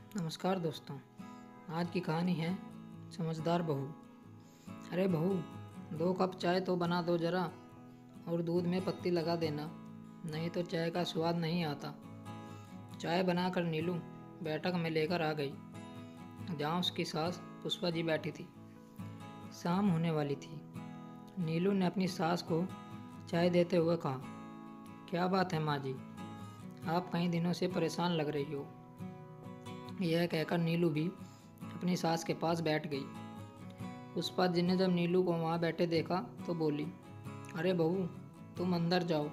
नमस्कार दोस्तों। आज की कहानी है समझदार बहू। अरे बहू, 2 कप चाय तो बना दो जरा, और दूध में पत्ती लगा देना, नहीं तो चाय का स्वाद नहीं आता। चाय बनाकर नीलू बैठक में लेकर आ गई, जहाँ उसकी सास पुष्पा जी बैठी थी। शाम होने वाली थी। नीलू ने अपनी सास को चाय देते हुए कहा, क्या बात है माँ जी, आप कई दिनों से परेशान लग रही हो। यह कहकर नीलू भी अपनी सास के पास बैठ गई। पुष्पा जी ने जब नीलू को वहाँ बैठे देखा तो बोली, अरे बहू, तुम अंदर जाओ,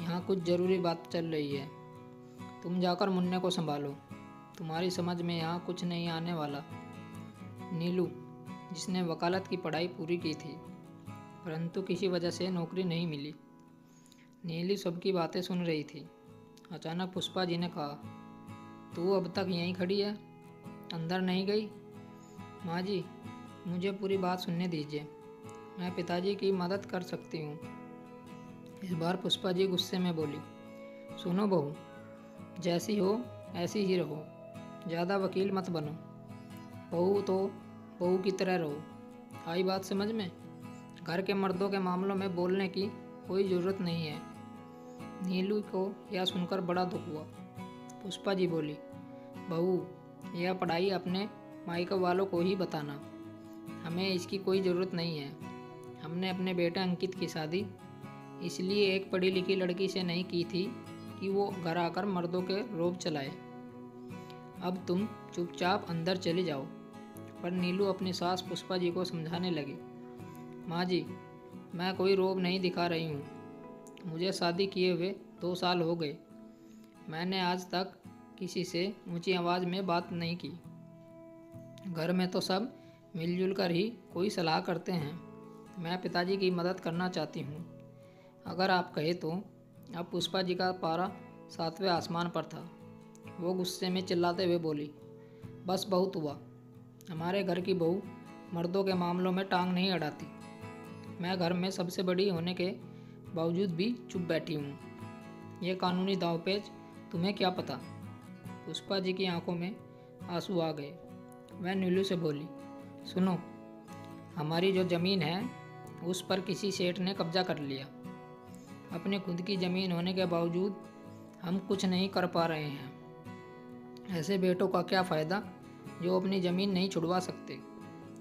यहाँ कुछ ज़रूरी बात चल रही है। तुम जाकर मुन्ने को संभालो, तुम्हारी समझ में यहाँ कुछ नहीं आने वाला। नीलू, जिसने वकालत की पढ़ाई पूरी की थी, परंतु किसी वजह से नौकरी नहीं मिली, नीलू सबकी बातें सुन रही थी। अचानक पुष्पा जी ने कहा, तू अब तक यहीं खड़ी है, अंदर नहीं गई? माँ जी, मुझे पूरी बात सुनने दीजिए, मैं पिताजी की मदद कर सकती हूँ। इस बार पुष्पा जी गुस्से में बोली, सुनो बहू, जैसी हो ऐसी ही रहो, ज़्यादा वकील मत बनो। बहू तो बहू की तरह रहो। आई बात समझ में? घर के मर्दों के मामलों में बोलने की कोई ज़रूरत नहीं है। नीलू को यह सुनकर बड़ा दुख हुआ। पुष्पा जी बोली, बहू, यह पढ़ाई अपने मायके वालों को ही बताना, हमें इसकी कोई ज़रूरत नहीं है। हमने अपने बेटे अंकित की शादी इसलिए एक पढ़ी लिखी लड़की से नहीं की थी कि वो घर आकर मर्दों के रोब चलाए। अब तुम चुपचाप अंदर चले जाओ। पर नीलू अपनी सास पुष्पा जी को समझाने लगी, माँ जी, मैं कोई रोब नहीं दिखा रही हूँ। मुझे शादी किए हुए 2 साल हो गए। मैंने आज तक किसी से ऊंची आवाज़ में बात नहीं की। घर में तो सब मिलजुल कर ही कोई सलाह करते हैं। मैं पिताजी की मदद करना चाहती हूँ, अगर आप कहे तो। अब पुष्पा जी का पारा 7वें आसमान पर था। वो गुस्से में चिल्लाते हुए बोली, बस बहुत हुआ। हमारे घर की बहू मर्दों के मामलों में टांग नहीं अड़ाती। मैं घर में सबसे बड़ी होने के बावजूद भी चुप बैठी हूँ। ये कानूनी दांवपेच तुम्हें क्या पता? पुष्पा जी की आंखों में आंसू आ गए। वह नीलू से बोली, सुनो, हमारी जो ज़मीन है उस पर किसी सेठ ने कब्जा कर लिया। अपनी खुद की ज़मीन होने के बावजूद हम कुछ नहीं कर पा रहे हैं। ऐसे बेटों का क्या फ़ायदा जो अपनी ज़मीन नहीं छुड़वा सकते।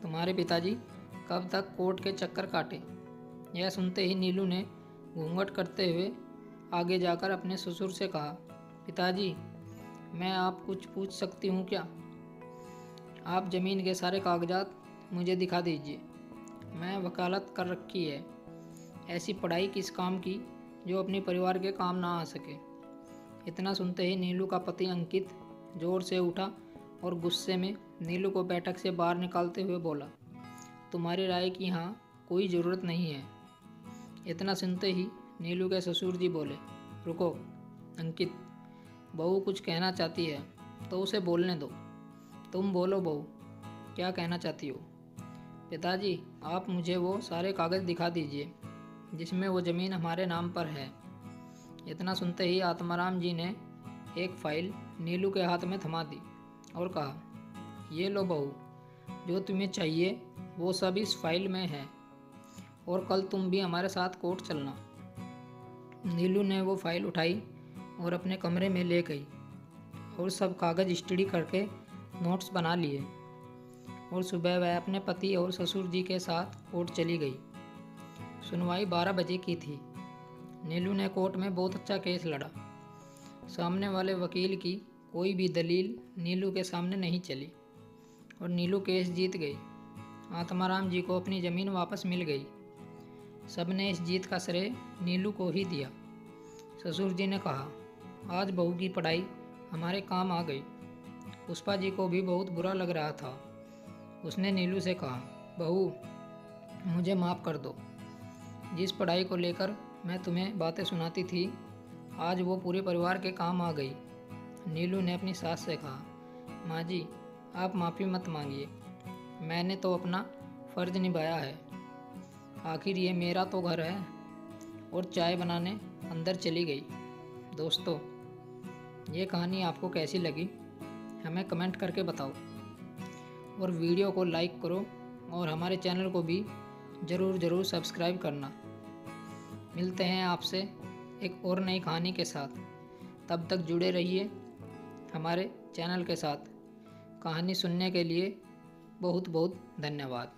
तुम्हारे पिताजी कब तक कोर्ट के चक्कर काटे? यह सुनते ही नीलू ने घूंघट करते हुए आगे जाकर अपने ससुर से कहा, पिताजी, मैं आप कुछ पूछ सकती हूँ क्या? आप ज़मीन के सारे कागजात मुझे दिखा दीजिए। मैं वकालत कर रखी है। ऐसी पढ़ाई किस काम की जो अपने परिवार के काम ना आ सके। इतना सुनते ही नीलू का पति अंकित जोर से उठा और गुस्से में नीलू को बैठक से बाहर निकालते हुए बोला, तुम्हारी राय की यहाँ कोई ज़रूरत नहीं है। इतना सुनते ही नीलू के ससुर जी बोले, रुको अंकित, बहू कुछ कहना चाहती है तो उसे बोलने दो। तुम बोलो बहू, क्या कहना चाहती हो? पिताजी, आप मुझे वो सारे कागज़ दिखा दीजिए जिसमें वो ज़मीन हमारे नाम पर है। इतना सुनते ही आत्माराम जी ने एक फ़ाइल नीलू के हाथ में थमा दी और कहा, ये लो बहू, जो तुम्हें चाहिए वो सब इस फाइल में है, और कल तुम भी हमारे साथ कोर्ट चलना। नीलू ने वो फाइल उठाई और अपने कमरे में ले गई और सब कागज़ स्टडी करके नोट्स बना लिए, और सुबह वह अपने पति और ससुर जी के साथ कोर्ट चली गई। सुनवाई 12 बजे की थी। नीलू ने कोर्ट में बहुत अच्छा केस लड़ा। सामने वाले वकील की कोई भी दलील नीलू के सामने नहीं चली और नीलू केस जीत गई। आत्माराम जी को अपनी ज़मीन वापस मिल गई। सबने इस जीत का श्रेय नीलू को ही दिया। ससुर जी ने कहा, आज बहू की पढ़ाई हमारे काम आ गई। पुष्पा जी को भी बहुत बुरा लग रहा था। उसने नीलू से कहा, बहू, मुझे माफ़ कर दो। जिस पढ़ाई को लेकर मैं तुम्हें बातें सुनाती थी, आज वो पूरे परिवार के काम आ गई। नीलू ने अपनी सास से कहा, माँ जी, आप माफ़ी मत मांगिए, मैंने तो अपना फ़र्ज़ निभाया है। आखिर ये मेरा तो घर है। और चाय बनाने अंदर चली गई। दोस्तों, ये कहानी आपको कैसी लगी हमें कमेंट करके बताओ और वीडियो को लाइक करो और हमारे चैनल को भी ज़रूर सब्सक्राइब करना। मिलते हैं आपसे एक और नई कहानी के साथ। तब तक जुड़े रहिए हमारे चैनल के साथ। कहानी सुनने के लिए बहुत बहुत धन्यवाद।